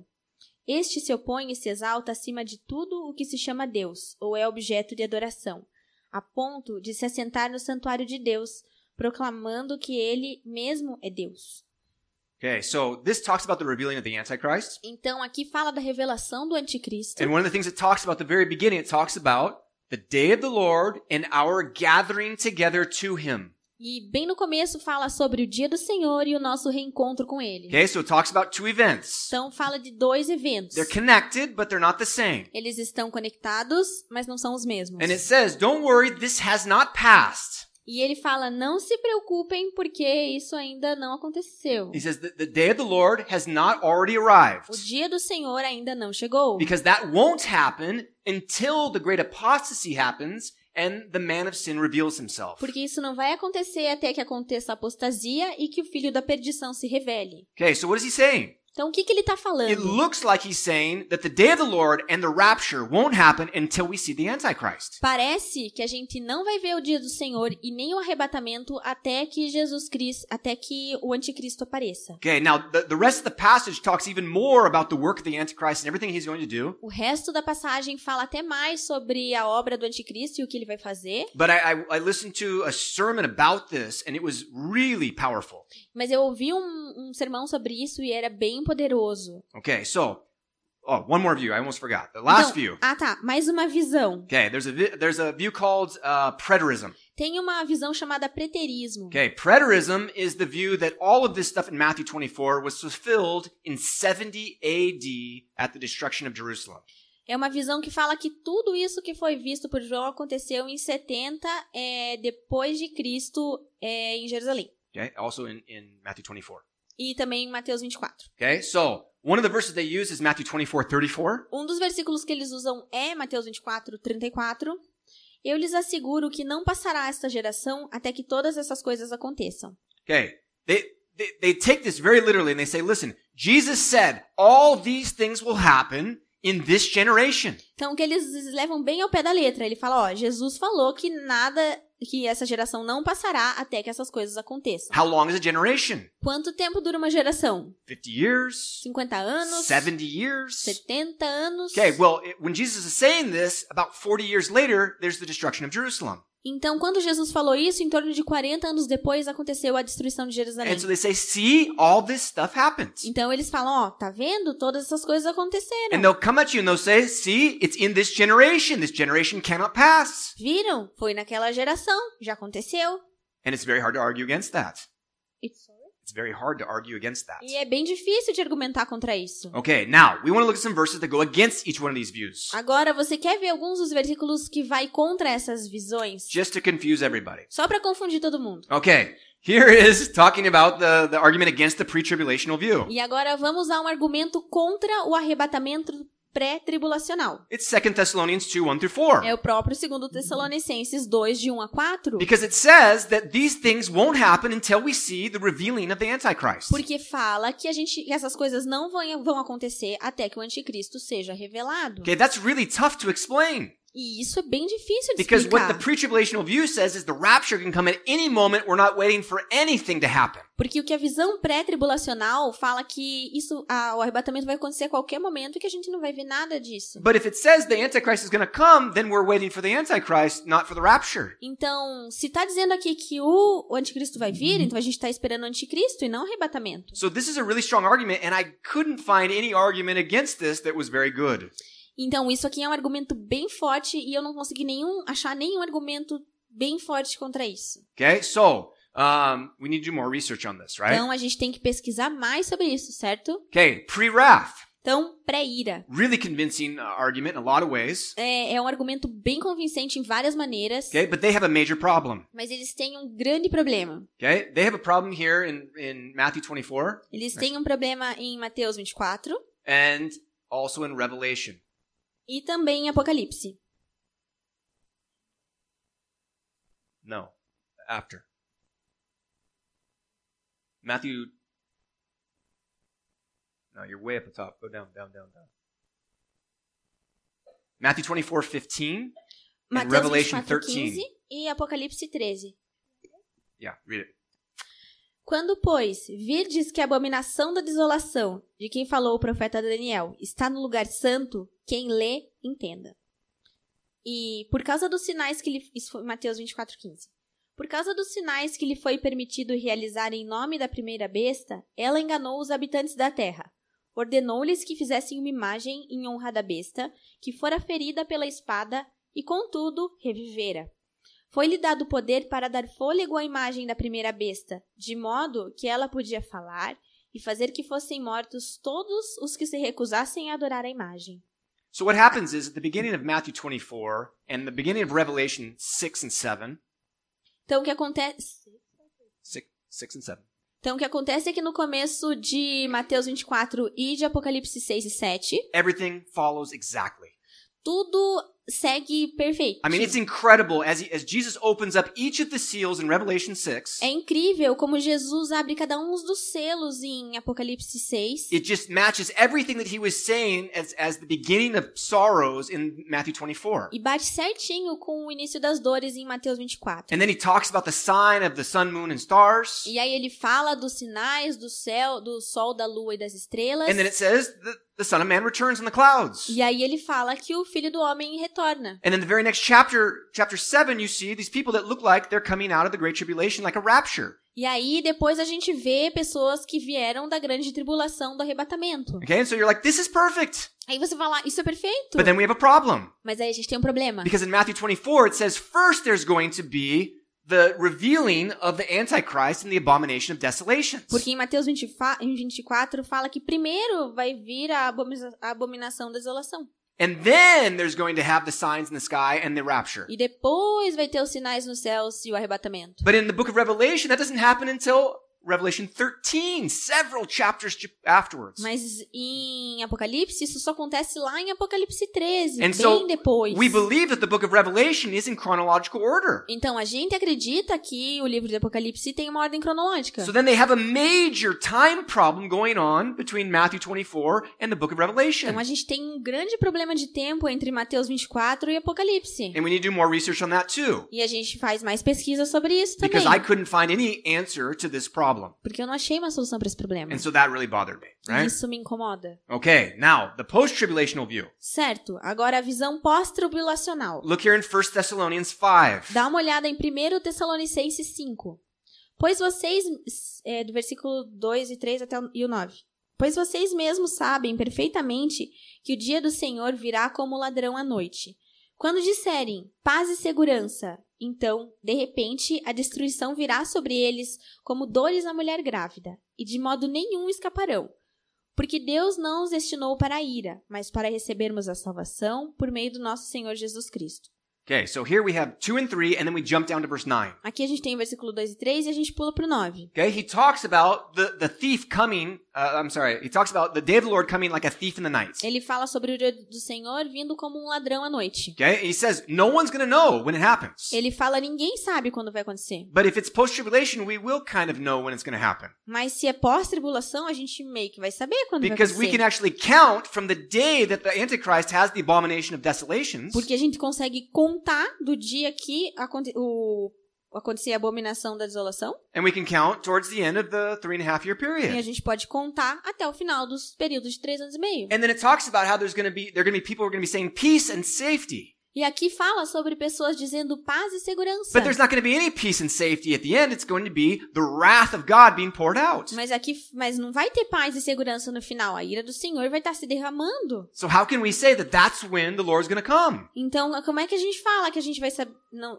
Este se opõe e se exalta acima de tudo o que se chama Deus, ou é objeto de adoração, a ponto de se assentar no santuário de Deus, proclamando que ele mesmo é Deus. Okay, so this talks about the revealing of the Antichrist. Então, aqui fala da revelação do anticristo. And one of the things it talks about at the very beginning, it talks about the day of the Lord and our gathering together to him. E bem no começo fala sobre o dia do Senhor e o nosso reencontro com Ele. Okay, so it talks about 2 events. Então fala de 2 eventos. They're connected, but they're not the same. Eles estão conectados, mas não são os mesmos. And it says, don't worry, this has not passed. E ele fala, não se preocupem porque isso ainda não aconteceu. He says, the day of the Lord has not already arrived. O dia do Senhor ainda não chegou. Because that won't happen until the great apostasy happens and the man of sin reveals himself. Porque isso não vai acontecer até que aconteça a apostasia e que o filho da perdição se revele. Okay, so what is he saying? Então, o que ele está falando? It looks like he's saying that the day of the Lord and the rapture won't happen until we see the Antichrist. Parece que a gente não vai ver o dia do Senhor e nem o arrebatamento até que o anticristo apareça. Okay, now the rest of the passage talks even more about the work of the Antichrist and everything he's going to do. O resto da passagem fala até mais sobre a obra do anticristo e o que ele vai fazer. But I listened to a sermon about this and it was really powerful. Mas eu ouvi um sermão sobre isso e era bem poderoso. Okay, so, one more view. I almost forgot. The last view. Mais uma visão. Okay, there's a view called preterism. Tem uma visão chamada preterismo. Okay, preterism is the view that all of this stuff in Matthew 24 was fulfilled in 70 AD at the destruction of Jerusalem. É uma visão que fala que tudo isso que foi visto por João aconteceu em 70 depois de Cristo em Jerusalém. Okay, also in Matthew 24. E também em Mateus 24. Okay, so one of the verses they use is Matthew 24:34. Um dos versículos que eles usam é Mateus 24, 34. Eu lhes asseguro que não passará esta geração até que todas essas coisas aconteçam. Okay, they take this very literally and they say, listen, Jesus said all these things will happen in this generation. Então, o que eles levam bem ao pé da letra. Ele fala, ó, Jesus falou que que essa geração não passará até que essas coisas aconteçam. How long is a generation? Quanto tempo dura uma geração? 50 years? 50 anos? 70 years? 70 anos? Okay, well, when Jesus is saying this, about 40 years later, there's the destruction of Jerusalem. Então, quando Jesus falou isso, em torno de 40 anos depois, aconteceu a destruição de Jerusalém. And so they say, see, all this stuff happened. Então, eles falam, ó, tá vendo? Todas essas coisas aconteceram. And they'll come at you and they'll say, see, it's in this generation. This generation cannot pass. Viram? Foi naquela geração. Já aconteceu. And it's very hard to argue against that. It's very hard to argue against that. E é bem difícil de argumentar contra isso. Okay, now, we want to look at some verses that go against each one of these views. Agora, você quer ver alguns dos versículos que vai contra essas visões? Just to confuse everybody. Só para confundir todo mundo. Okay, here is talking about the argument against the pre-tribulational view. E agora vamos a um argumento contra o arrebatamento pré-tribulacional. It's 2 Thessalonians 2:1-4. É o próprio 2 Tessalonicenses 2, de 1 a 4. Because it says that these things won't happen until we see the revealing of the Antichrist. Porque fala que que essas coisas não vão acontecer até que o anticristo seja revelado. Okay, that's really tough to explain. E isso é bem difícil de Because what explicar. the pre-tribulational view says is the rapture can come at any moment. We're not waiting for anything to happen. Porque o que a visão pré-tribulacional fala que o arrebatamento vai acontecer a qualquer momento e que a gente não vai ver nada disso. But if it says the Antichrist is going to come, then we're waiting for the Antichrist, not for the rapture. Então, se está dizendo aqui que o anticristo vai vir, então a gente está esperando o anticristo e não o arrebatamento. So this is a really strong argument, and I couldn't find any argument against this that was very good. Então, isso aqui é um argumento bem forte e eu não consegui achar nenhum argumento bem forte contra isso. Okay, so we need to do more research on this, right? Então, a gente tem que pesquisar mais sobre isso, certo? Okay, pre-wrath. Então, pré-ira. Really convincing argument in a lot of ways. É um argumento bem convincente em várias maneiras. Okay, but they have a major problem. Mas eles têm um grande problema. Okay, they have a problem here in Matthew 24. Eles têm um problema em Mateus 24. And also in Revelation. E também em Apocalipse. No, after. Matthew. No, you're way up the top. Go down. Matthew 24:15 and Mateus Revelation 24, 13. 15 e Apocalipse 13. Yeah, read it. Quando, pois, virdes que a abominação da desolação, de quem falou o profeta Daniel, está no lugar santo, quem lê, entenda. E por causa dos sinais que lhe... Isso foi Mateus 24:15. Por causa dos sinais que lhe foi permitido realizar em nome da primeira besta, ela enganou os habitantes da terra. Ordenou-lhes que fizessem uma imagem em honra da besta, que fora ferida pela espada, e contudo revivera. Foi-lhe dado poder para dar fôlego à imagem da primeira besta, de modo que ela podia falar e fazer que fossem mortos todos os que se recusassem a adorar a imagem. So what happens is at the beginning of Matthew 24 and the beginning of Revelation 6 and 7. Então o que acontece? 6 and 7. Então o que acontece é que no começo de Mateus 24 e de Apocalipse 6 e 7, Everything follows exactly. tudo segue perfeito. I mean, it's incredible as Jesus opens up each of the seals in Revelation 6. É incrível como Jesus abre cada um dos selos em Apocalipse 6. It just matches everything that he was saying as the beginning of sorrows in Matthew 24. E bate certinho com o início das dores em Mateus 24. And then he talks about the sign of the sun, moon, and stars. E aí ele fala dos sinais do céu, do sol, da lua e das estrelas. And then it says the Son of Man returns in the clouds. E aí ele fala que o Filho do Homem retorna. And in the very next chapter 7, you see these people that look like they're coming out of the Great Tribulation like a rapture. E aí depois a gente vê pessoas que vieram da grande tribulação do arrebatamento. Okay, and so you're like, this is perfect. Aí você fala, isso é perfeito. But then we have a problem. Mas aí a gente tem um problema. Because in Matthew 24, it says first there's going to be the revealing of the Antichrist and the abomination of desolations. Porque em Mateus 24 fala que primeiro vai vir a abominação da desolação. And then there's going to have the signs in the sky and the rapture. E depois vai ter os sinais nos céus e o arrebatamento. But in the book of Revelation, that doesn't happen until Revelation 13, several chapters afterwards. Mas em Apocalipse, isso só acontece lá em Apocalipse 13, And bem so depois. we believe that the book of Revelation is in chronological order. Então, a gente acredita que o livro de Apocalipse tem uma ordem cronológica. So then they have a major time problem going on between Matthew 24 and the book of Revelation. Então, a gente tem um grande problema de tempo entre Mateus 24 e Apocalipse. And we need to do more research on that too. E a gente faz mais pesquisa sobre isso também. Because I couldn't find any answer to this problem. Porque eu não achei uma solução para esse problema. And so that really bothered me, E right? isso me incomoda. Okay, now, the post-tribulational view. Certo, agora a visão pós-tribulacional. Look here in 1 Thessalonians 5. Dá uma olhada em 1 Tessalonicenses 5. Pois vocês, do versículo 2 e 3 até o 9. Pois vocês mesmos sabem perfeitamente que o dia do Senhor virá como ladrão à noite. Quando disserem paz e segurança, então, de repente, a destruição virá sobre eles como dores à mulher grávida, e de modo nenhum escaparão. Porque Deus não os destinou para a ira, mas para recebermos a salvação por meio do nosso Senhor Jesus Cristo. Okay, so here we have 2 and 3, and then we jump down to verse 9. Aqui a gente tem o versículo 2 e 3 e a gente pula para o 9. Okay, he talks about the thief coming, he talks about the day of the Lord coming like a thief in the night. Ele fala sobre o dia do Senhor vindo como um ladrão à noite. Okay, he says no one's going to know when it happens. Ele fala, ninguém sabe quando vai acontecer. But if it's post-tribulation, we will kind of know when it's going to happen. Mas se é pós-tribulação, a gente meio que vai saber quando Because vai we can acontecer. actually count from the day that the Antichrist has the abomination of desolations. Porque a gente consegue contar do dia que acontecer a abominação da desolação. And we can count towards the end of the 3.5-year E a period. gente pode contar até o final dos períodos de 3 anos e meio. And then it talks about how there are going to be people who are going to be saying peace and safety. E aqui fala sobre pessoas dizendo paz e segurança. But there's not going to be any peace and safety at the end. It's going to be the wrath of God being poured out. Mas não vai ter paz e segurança no final. A ira do Senhor vai estar se derramando. So how can we say that that's when the Lord's going to come? Então, como é que a gente fala que a gente vai saber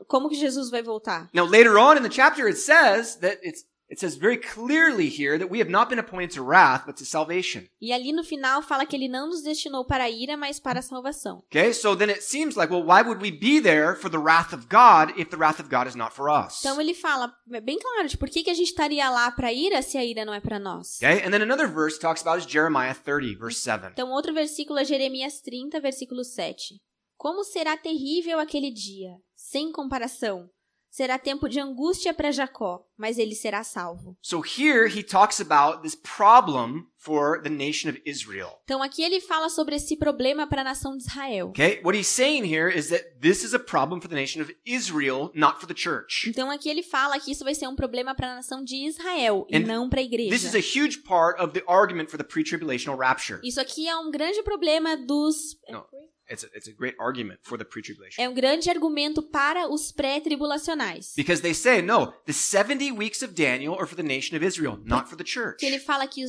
como que Jesus vai voltar? Now later on in the chapter it says that it says very clearly here that we have not been appointed to wrath but to salvation. E ali no final fala que ele não nos destinou para a ira, mas para a salvação. Okay, so then it seems like, well, why would we be there for the wrath of God if the wrath of God is not for us? Então ele fala, é bem claro, de por que a gente estaria lá para a ira se a ira não é para nós? Okay, and then another verse talks about is Jeremiah 30, verse 7. Então outro versículo é Jeremias 30, versículo 7. Como será terrível aquele dia, sem comparação. Será tempo de angústia para Jacó, mas ele será salvo. So here he talks about this problem for the nation of Israel. Então aqui ele fala sobre esse problema para a nação de Israel. Okay, what he's saying here is that this is a problem for the nation of Israel, not for the church. Então aqui ele fala que isso vai ser um problema para a nação de Israel e And não para a igreja. This is a huge part of the argument for the pre-tribulational rapture. Isso aqui é um grande problema dos... No, it's a great argument for the pre-tribulation. É um grande argumento para os pré-tribulacionais. Because they say, no, the 70 weeks of Daniel are for the nation of Israel, not for the church. Que ele fala que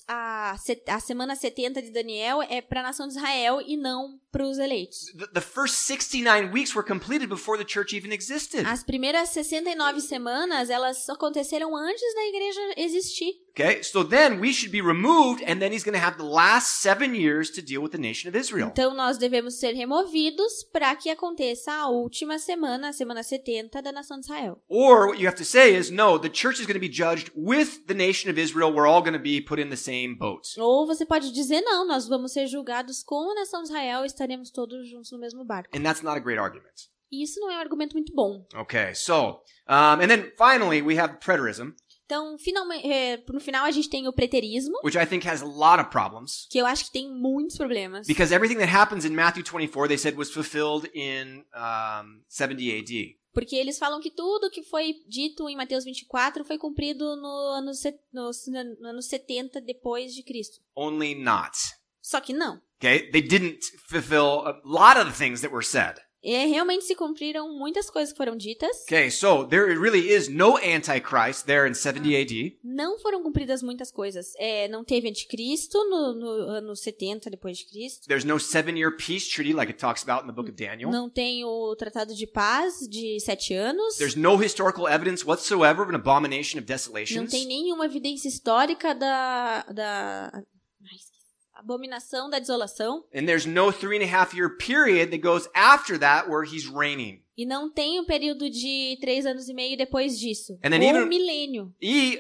a semana 70 de Daniel é para a nação de Israel e não para os eleitos. The first 69 weeks were completed before the church even existed. As primeiras 69 semanas, elas aconteceram antes da igreja existir. Okay, so then we should be removed, and then he's going to have the last 7 years to deal with the nation of Israel. Então nós devemos ser removidos para que aconteça a última semana, a semana 70 da nação de Israel. Or what you have to say is, no, the church is going to be judged with the nation of Israel. We're all going to be put in the same boat. Ou você pode dizer, não, nós vamos ser julgados com a nação de Israel e estaremos todos juntos no mesmo barco. And that's not a great argument. E isso não é um argumento muito bom. Okay, so, and then finally we have preterism, Então, no final a gente tem o preterismo, which I think has a lot of problems. que eu acho que tem muitos problemas. Because everything that happens in Matthew 24, they said, was fulfilled in 70 AD. Porque eles falam que tudo que foi dito em Mateus 24 foi cumprido no ano 70 depois de Cristo. Only not. Só que não. Okay, they didn't fulfill a lot of the things that were said. Realmente se cumpriram muitas coisas que foram ditas. Okay, so there really is no Antichrist there in 70 AD. Não foram cumpridas muitas coisas. Não teve anticristo no ano 70 depois de Cristo. There's no 7-year peace treaty like it talks about in the book of Daniel. Não tem o tratado de paz de 7 anos. There's no historical evidence whatsoever of an abomination of Não desolations. tem nenhuma evidência histórica da abominação da desolação. And there's no 3.5-year period that goes after that where he's reigning. E não tem um período de 3 anos e meio depois disso. And then Ou even- um milênio.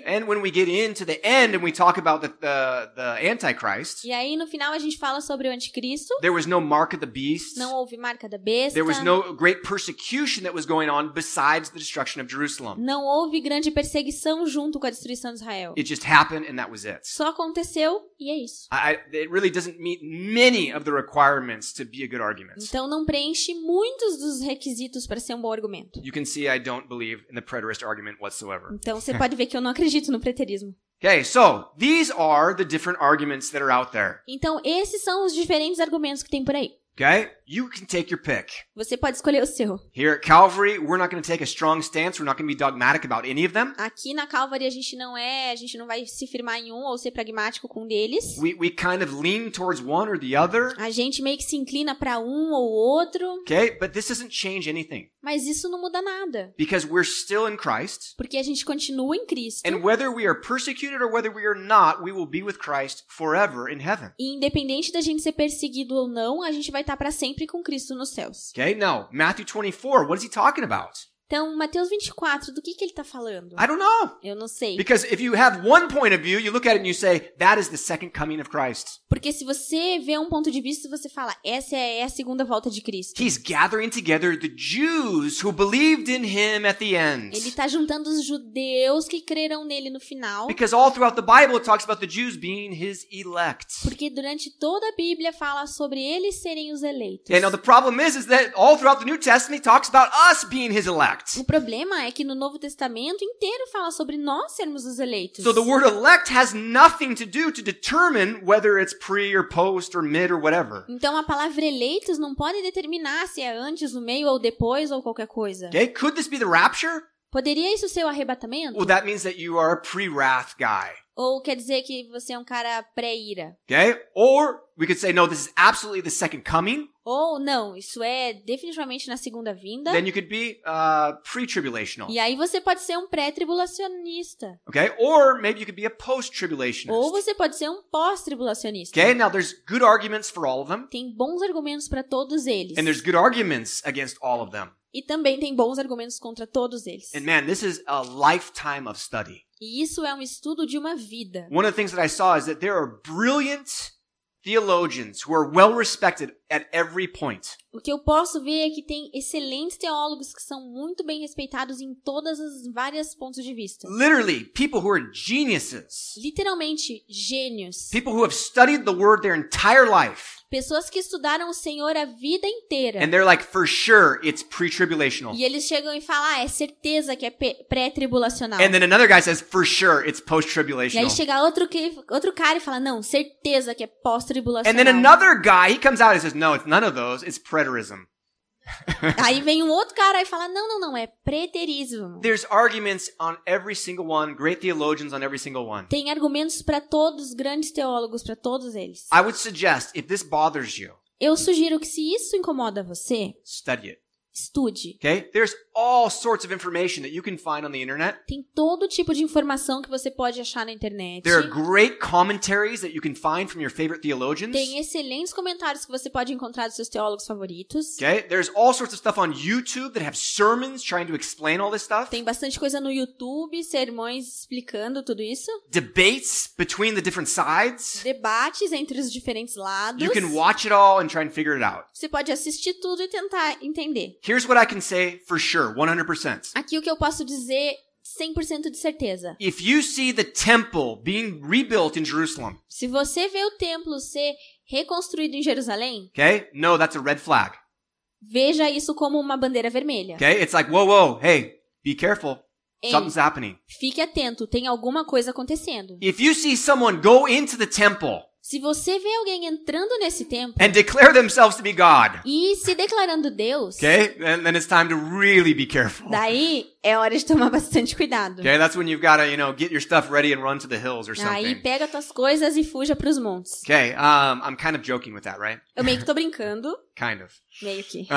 And when we get into the end and we talk about the Antichrist, E aí, no final, a gente fala sobre o anticristo. there was no mark of the beast. Não houve marca da besta. There was no great persecution that was going on besides the destruction of Jerusalem. Não houve grande perseguição junto com a destruição de Israel. It just happened and that was it. Só aconteceu e é isso. It really doesn't meet many of the requirements to be a good argument. Então não preenche muitos dos requisitos para ser um bom argumento. You can see I don't believe in the preterist argument whatsoever. Então você pode ver que eu não acredito no preterismo. Okay, so these are the different arguments that are out there. Então esses são os diferentes argumentos que tem por aí. Okay? You can take your pick. Você pode escolher o seu. Here at Calvary, we're not going to take a strong stance. We're not going to be dogmatic about any of them. Aqui na Calvary a gente não vai se firmar em um ou ser pragmático com um deles. We kind of lean towards one or the other. A gente meio que se inclina para um ou outro, Okay? But this doesn't change anything mas isso não muda nada, because we're still in Christ. porque a gente continua em Cristo. And whether we are persecuted or whether we are not, we will be with Christ forever in heaven. E independente da gente ser perseguido ou não, a gente vai estar para sempre com Cristo nos céus. Okay? Now, Matthew 24, what is he talking about? Então, Mateus 24, do que ele está falando? I don't know. Eu não sei. Because if you have one point of view, you look at it and you say, that is the second coming of Christ. Porque se você vê um ponto de vista, você fala, essa é a segunda volta de Cristo. He's gathering together the Jews who believed in him at the end. Ele está juntando os judeus que crerão nele no final. Because all throughout the Bible it talks about the Jews being his elect. Porque durante toda a Bíblia fala sobre eles serem os eleitos. And now the problem is that all throughout the New Testament it talks about us being his elect. O problema é que no Novo Testamento inteiro fala sobre nós sermos os eleitos. So the word elect has nothing to do to determine whether it's pre or post or mid or whatever. Então a palavra eleitos não pode determinar se é antes, no meio ou depois ou qualquer coisa. Okay? Could this be the rapture? Poderia isso ser o arrebatamento? Well, that means that you are a pre-wrath guy. Ou quer dizer que você é um cara pré-ira? Okay? Or we could say, no, this is absolutely the second coming. Ou não, isso é definitivamente na segunda vinda. Then you could be pre-tribulational. E aí você pode ser um pré-tribulacionista. Okay? Or maybe you could be a post-tribulationist. Ou você pode ser um pós-tribulacionista. Okay? Now there's good arguments for all of them. Tem bons argumentos para todos eles. And there's good arguments against all of them. E também tem bons argumentos contra todos eles. And man, this is a lifetime of study. E isso é um estudo de uma vida. One of the things that I saw is that there are brilliant theologians who are well respected at every point. O que eu posso ver é que tem excelentes teólogos que são muito bem respeitados em todas as várias pontos de vista. Literally, people who are geniuses. Literalmente, gênios. People who have studied the word their entire life. Pessoas que estudaram o Senhor a vida inteira. And they're like, for sure, it's pre-tribulational. E eles chegam e falam, é certeza que é pré-tribulacional. And then another guy says, for sure, it's E aí post-tribulational. chega outro cara e fala, não, certeza que é pós-tribulacional. And then another guy, he comes out and says, no, it's none of those, it's preterism. Aí vem um outro cara e fala, não, é preterismo. There's arguments on every single one, great theologians on every single one. Tem argumentos para todos, grandes teólogos, para todos eles. I would suggest, if this bothers you, Eu sugiro que se isso incomoda você, study it. estude. Okay? There's all sorts of information that you can find on the internet. Tem todo tipo de informação que você pode achar na internet. There are great commentaries that you can find from your favorite theologians. Tem excelentes comentários que você pode encontrar dos seus teólogos favoritos. Okay? There's all sorts of stuff on YouTube that have sermons trying to explain all this stuff. Tem bastante coisa no YouTube, sermões explicando tudo isso. Debates between the different sides. Debates entre os diferentes lados. You can watch it all and try and figure it out. Você pode assistir tudo e tentar entender. Here's what I can say for sure, 100%. Aqui o que eu posso dizer 100% de certeza. If you see the temple being rebuilt in Jerusalem, Se você vê o templo ser reconstruído em Jerusalém, okay? No, that's a red flag. veja isso como uma bandeira vermelha. Okay? It's like, whoa, hey, be careful. Ei, Something's happening. fique atento, tem alguma coisa acontecendo. If you see someone go into the temple Se você vê alguém entrando nesse templo and declare themselves to be God, e se declarando Deus, okay? Then it's time to really be careful. daí é hora de tomar bastante cuidado. Okay, that's when you've got to, get your stuff ready and run to the hills or Aí something. pega tuas coisas e fuja pros montes. Okay, I'm kind of joking with that, right? Eu meio que tô brincando, Kind of. meio que.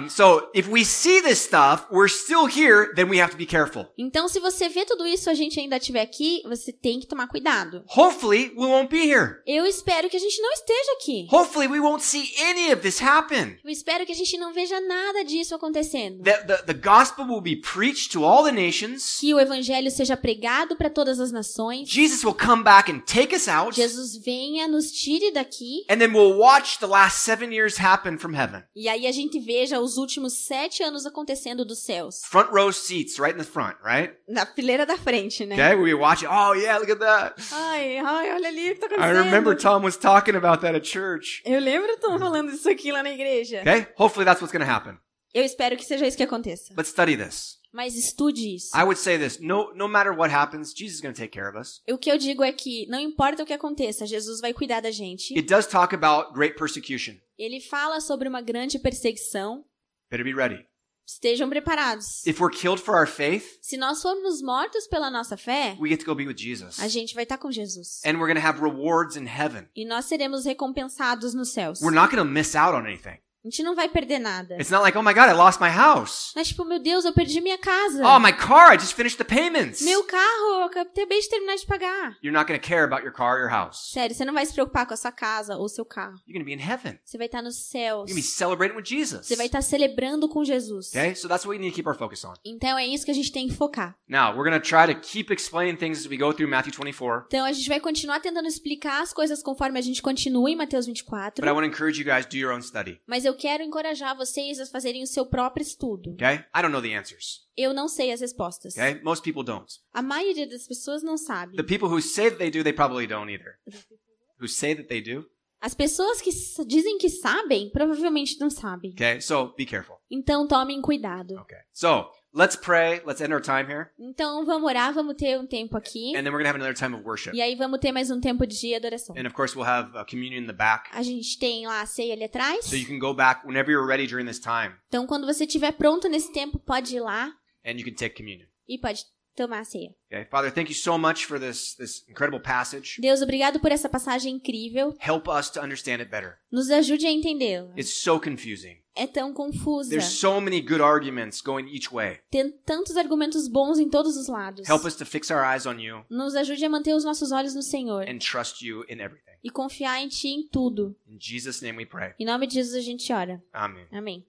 So if we see this stuff, we're still here, then we have to be careful. Então, se você vê tudo isso e a gente ainda estiver aqui, você tem que tomar cuidado. Hopefully, we won't be here. Eu espero que a gente não esteja aqui. Hopefully, we won't see any of this happen. Eu espero que a gente não veja nada disso acontecendo. The gospel will be preached to all the nations. Que o evangelho seja pregado para todas as nações. Jesus will come back and take us out. Jesus venha, nos tire daqui. And then we'll watch the last 7 years happen from heaven. E aí a gente veja os últimos 7 anos acontecendo dos céus. Front row seats right in the front, right? Na fileira da frente, né? Okay, we watch it. Oh, yeah, look at that. Ai, olha ali o que tá I acontecendo. remember Tom was talking about that at church. Eu lembro Tom falando isso aqui lá na igreja. Okay, hopefully that's what's going to happen. Eu espero que seja isso que aconteça. Let's study this. Mas estude isso. I would say this, no matter what happens, Jesus is going to take care of us. O que eu digo é que não importa o que aconteça, Jesus vai cuidar da gente. It does talk about great persecution. Ele fala sobre uma grande perseguição. Better be ready. Estejam preparados. If we're killed for our faith, Se nós formos mortos pela nossa fé, we get to go be with Jesus. a gente vai estar com Jesus. And we're going to have rewards in heaven. E nós seremos recompensados nos céus. We're not going to miss out on anything. A gente não vai perder nada. It's not like, oh my God, I lost my house. Mas tipo, meu Deus, eu perdi minha casa. Oh, my car, I just finished the payments. Meu carro, eu acabei de terminar de pagar. You're not going to care about your car or your house. Sério, você não vai se preocupar com a sua casa ou seu carro. You're going to be in heaven. Você vai estar nos céus. You're going to be celebrating with Jesus. Você vai estar celebrando com Jesus. Okay, so that's what we need to keep our focus on. Então é isso que a gente tem que focar. Now, we're going to try to keep explaining things as we go through Matthew 24. Então a gente vai continuar tentando explicar as coisas conforme a gente continua em Mateus 24. But I want to encourage you guys to do your own study. Mas eu quero encorajar vocês a fazerem o seu próprio estudo. Okay? I don't know the answers. Eu não sei as respostas. Okay? Most people don't. A maioria das pessoas não sabe. The people who say that they do, they probably don't either. Who say that they do? As pessoas que dizem que sabem, provavelmente não sabem. Okay? So, be careful. Então tomem cuidado. Okay. So, let's pray. Let's end our time here. Então vamos orar, vamos ter um tempo aqui. And then we're going to have another time of worship. E aí vamos ter mais um tempo de adoração. And of course, we'll have a communion in the back. A gente tem lá a ceia ali atrás. So you can go back whenever you're ready during this time. Então quando você estiver pronto nesse tempo, pode ir lá And you can take communion. e pode tomar a ceia. Okay? Father, thank you so much for this incredible passage. Deus, obrigado por essa passagem incrível. Help us to understand it better. Nos ajude a entendê-la. It's so confusing. É tão confusa. There's so many good arguments going each way. Tem tantos argumentos bons em todos os lados. Help us to fix our eyes on you Nos ajude a manter os nossos olhos no Senhor. and trust you in everything. E confiar em Ti em tudo. In Jesus' name we pray. Em nome de Jesus a gente ora. Amen. Amém.